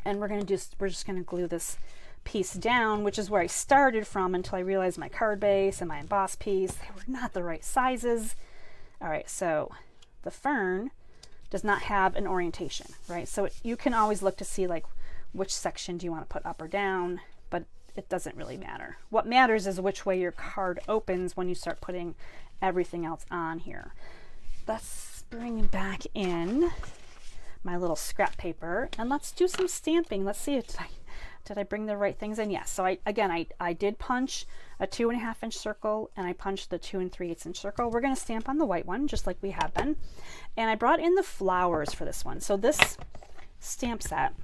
and we're just going to glue this piece down, which is where I started from until I realized my card base and my emboss piece, they were not the right sizes. All right, so the fern does not have an orientation, right? So you can always look to see like which section do you want to put up or down, but it doesn't really matter. What matters is which way your card opens when you start putting everything else on here. Let's bring back in my little scrap paper and let's do some stamping. Let's see if Did I bring the right things in? Yes. So I did punch a 2.5 inch circle, and I punched the 2 3/8 inch circle. We're going to stamp on the white one just like we have been. And I brought in the flowers for this one. So this stamp set,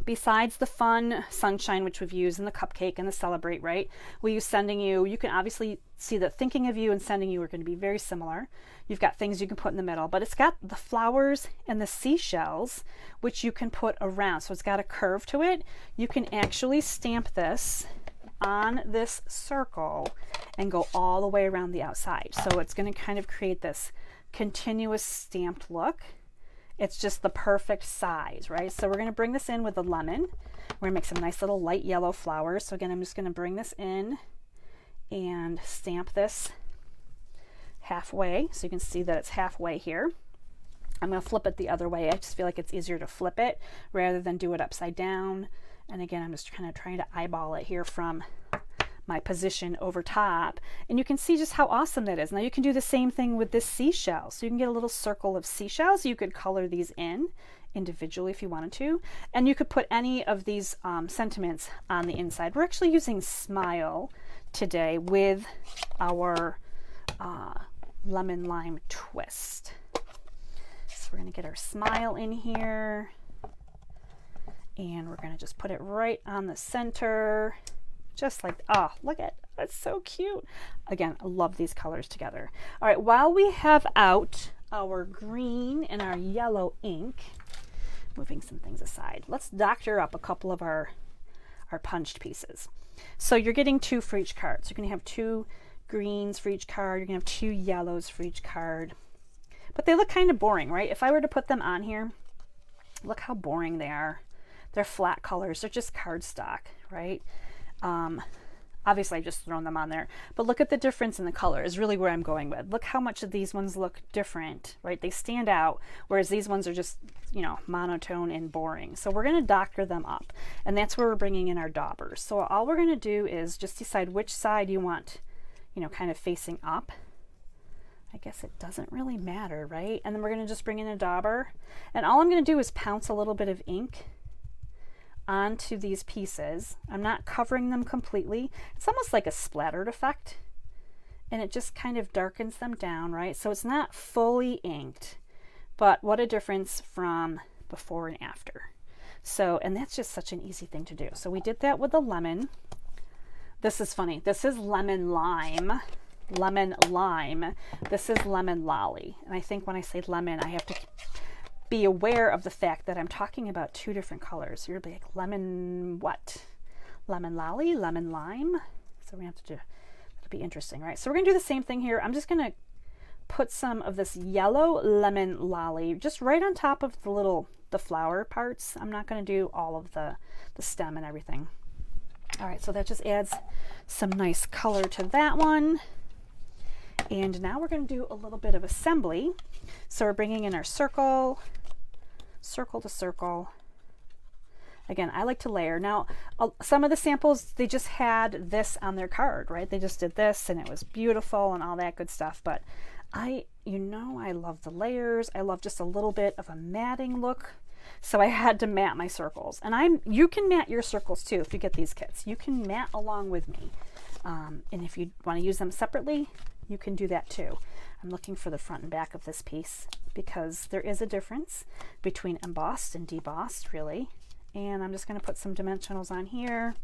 besides the fun sunshine, which we've used in the cupcake and the celebrate, right? We use sending you. You can obviously see that thinking of you and sending you are going to be very similar. You've got things you can put in the middle, but it's got the flowers and the seashells, which you can put around. So it's got a curve to it. You can actually stamp this on this circle and go all the way around the outside. So it's going to kind of create this continuous stamped look. It's just the perfect size, right? So we're going to bring this in with the lemon. We're going to make some nice little light yellow flowers. So again, I'm just going to bring this in and stamp this halfway. So you can see that it's halfway here. I'm going to flip it the other way. I just feel like it's easier to flip it rather than do it upside down. And again, I'm just kind of trying to eyeball it here from my position over top, and you can see just how awesome that is. Now you can do the same thing with this seashell. So you can get a little circle of seashells. You could color these in individually if you wanted to, and you could put any of these sentiments on the inside. We're actually using Smile today with our lemon lime twist. So we're going to get our Smile in here, and we're going to just put it right on the center. Just like, oh, look at, that's so cute. Again, I love these colors together. All right, while we have out our green and our yellow ink, moving some things aside, let's doctor up a couple of our punched pieces. So you're getting 2 for each card. So you're going to have 2 greens for each card. You're going to have 2 yellows for each card. But they look kind of boring, right? If I were to put them on here, look how boring they are. They're flat colors. They're just cardstock, right? Obviously I've just thrown them on there, but look at the difference in the color is really where I'm going with. Look how much of these ones look different, right? They stand out, whereas these ones are just, you know, monotone and boring. So we're going to doctor them up, and that's where we're bringing in our daubers. So all we're going to do is just decide which side you want, you know, kind of facing up. I guess it doesn't really matter, right? And then we're going to just bring in a dauber, and all I'm going to do is pounce a little bit of ink onto these pieces. I'm not covering them completely. It's almost like a splattered effect, and it just kind of darkens them down, right? So it's not fully inked, but what a difference from before and after. So, and that's just such an easy thing to do. So we did that with the lemon. This is funny. This is lemon lime. Lemon lime. This is lemon lolly. And I think when I say lemon, I have to be aware of the fact that I'm talking about 2 different colors. You're like, lemon what? Lemon lolly, lemon lime. So we have to do, that'll be interesting, right? So we're gonna do the same thing here. I'm just gonna put some of this yellow lemon lolly just right on top of the flower parts. I'm not gonna do all of the stem and everything. All right, so that just adds some nice color to that one. And now we're gonna do a little bit of assembly. So we're bringing in our circle, circle to circle. Again, I like to layer. Now, some of the samples, they just had this on their card, right? They just did this and it was beautiful and all that good stuff. But I love the layers. I love just a little bit of a matting look. So I had to mat my circles. And you can mat your circles too if you get these kits. You can mat along with me. And if you want to use them separately, you can do that too. I'm looking for the front and back of this piece because there is a difference between embossed and debossed, really. And I'm just going to put some dimensionals on here.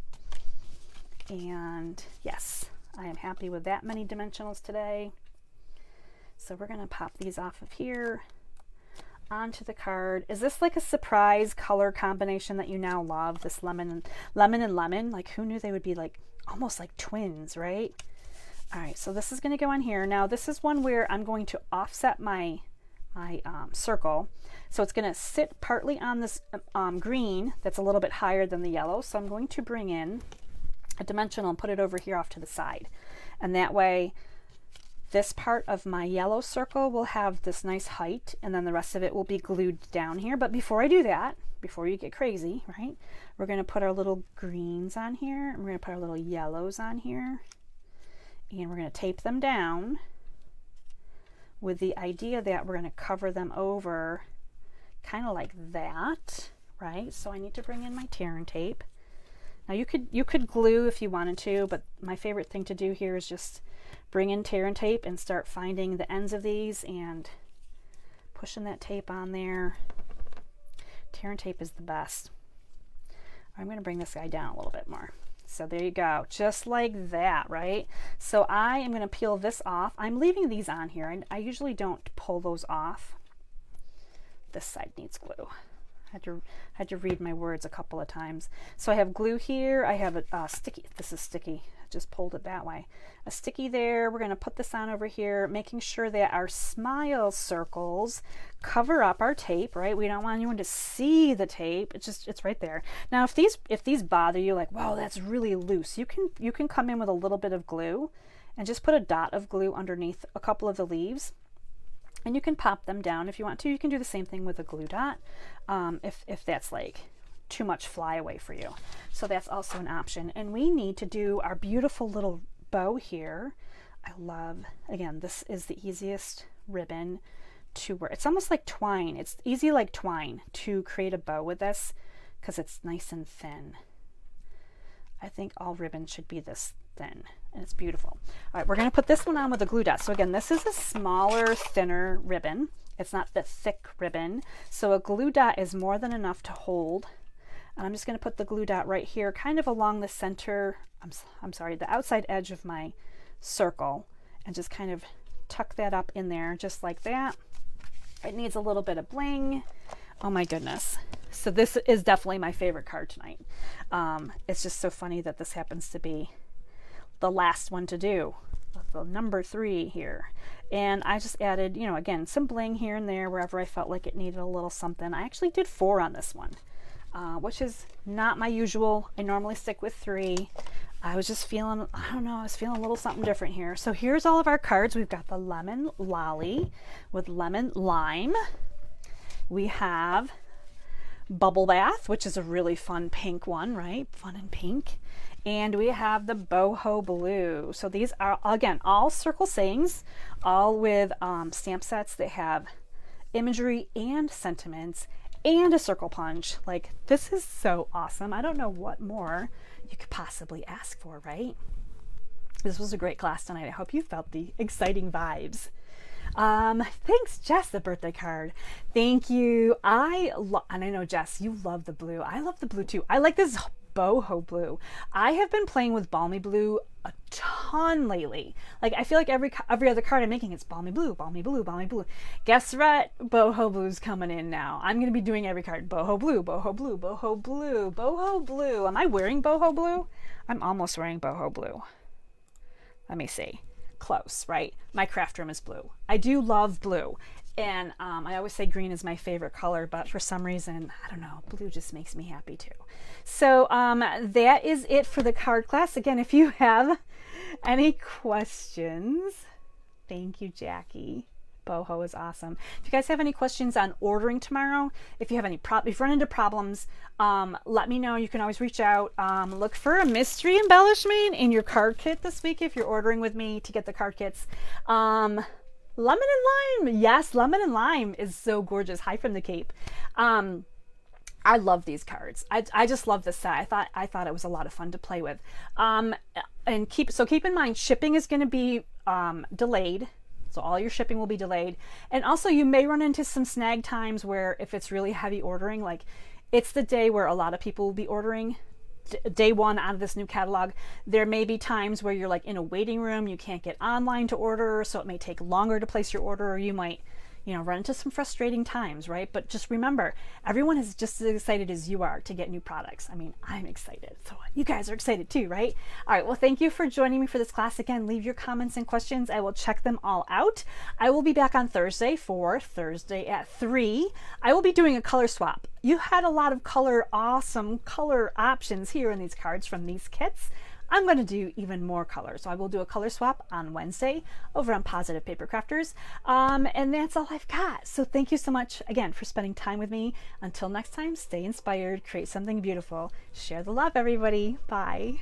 And yes, I am happy with that many dimensionals today. So we're going to pop these off of here onto the card. Is this like a surprise color combination that you now love? This lemon and lemon, like who knew they would be like almost like twins, right? All right, so this is going to go on here. Now this is one where I'm going to offset my circle. So it's going to sit partly on this green that's a little bit higher than the yellow. So I'm going to bring in a dimensional and put it over here off to the side. And that way this part of my yellow circle will have this nice height, and then the rest of it will be glued down here. But before I do that, before you get crazy, right, we're going to put our little greens on here, and we're going to put our little yellows on here. And we're going to tape them down with the idea that we're going to cover them over kind of like that, right? So I need to bring in my tear and tape. Now you could glue if you wanted to, but my favorite thing to do here is just bring in tear and tape and start finding the ends of these and pushing that tape on there. Tear and tape is the best. I'm going to bring this guy down a little bit more. So there you go, just like that, right? So I am going to peel this off. I'm leaving these on here, and I usually don't pull those off. This side needs glue. Had to read my words a couple of times. So I have glue here. I have a sticky. This is sticky. I just pulled it that way. A sticky there. We're going to put this on over here, making sure that our smile circles cover up our tape, right? We don't want anyone to see the tape. It's right there. Now, if these bother you, like, wow, that's really loose, you can come in with a little bit of glue and just put a dot of glue underneath a couple of the leaves. And you can pop them down if you want to. You can do the same thing with a glue dot if that's like too much flyaway for you. So that's also an option. And we need to do our beautiful little bow here. I love, again, this is the easiest ribbon to wear. It's almost like twine. It's easy like twine to create a bow with this because it's nice and thin. I think all ribbons should be this thin, and it's beautiful. All right, we're going to put this one on with a glue dot. So again, this is a smaller, thinner ribbon. It's not the thick ribbon. So a glue dot is more than enough to hold. And I'm just going to put the glue dot right here, kind of along the center, I'm sorry, the outside edge of my circle, and just kind of tuck that up in there, just like that. It needs a little bit of bling. Oh my goodness. So this is definitely my favorite card tonight. It's just so funny that this happens to be the last one to do, the number 3 here. And I just added, you know, again, some bling here and there wherever I felt like it needed a little something. I actually did 4 on this one, which is not my usual. I normally stick with 3. I was just feeling, I don't know, I was feeling a little something different here. So here's all of our cards. We've got the lemon lolly with lemon lime. We have bubble bath, which is a really fun pink one, right? Fun and pink. And we have the boho blue. So these are, again, all circle sayings, all with stamp sets that have imagery and sentiments and a circle punch. Like, this is so awesome. I don't know what more you could possibly ask for, right? This was a great class tonight. I hope you felt the exciting vibes. Thanks, Jess, the birthday card. Thank you. And I know, Jess, you love the blue. I love the blue too. I like this boho blue. I have been playing with balmy blue a ton lately. Like, I feel like every other card I'm making, it's balmy blue, balmy blue, balmy blue. Guess what? Boho blue's coming in now. I'm going to be doing every card. Boho blue, boho blue, boho blue, boho blue. Am I wearing boho blue? I'm almost wearing boho blue. Let me see. Close, right? My craft room is blue. I do love blue. And I always say green is my favorite color, but for some reason, I don't know, blue just makes me happy too. So that is it for the card class. Again, if you have any questions, thank you, Jackie. Boho is awesome. If you guys have any questions on ordering tomorrow, if you have any if you run into problems, let me know. You can always reach out. Look for a mystery embellishment in your card kit this week if you're ordering with me to get the card kits. Lemon and lime. Yes, lemon and lime is so gorgeous. Hi from the Cape. I love these cards. I just love this set. I thought it was a lot of fun to play with. And keep in mind, shipping is going to be delayed. So all your shipping will be delayed. And also you may run into some snag times where if it's really heavy ordering, like it's the day where a lot of people will be ordering, day one out of this new catalog. There may be times where you're like in a waiting room, you can't get online to order, so it may take longer to place your order, or you might, you know, run into some frustrating times, right? But just remember, everyone is just as excited as you are to get new products. I mean, I'm excited, so you guys are excited too, right? All right, well, thank you for joining me for this class. Again, leave your comments and questions. I will check them all out. I will be back on Thursday for Thursday at 3. I will be doing a color swap. You had a lot of awesome color options here in these cards from these kits. I'm going to do even more colors. So I will do a color swap on Wednesday over on Positive Paper Crafters. And that's all I've got. So thank you so much again for spending time with me. Until next time, stay inspired, create something beautiful. Share the love, everybody. Bye.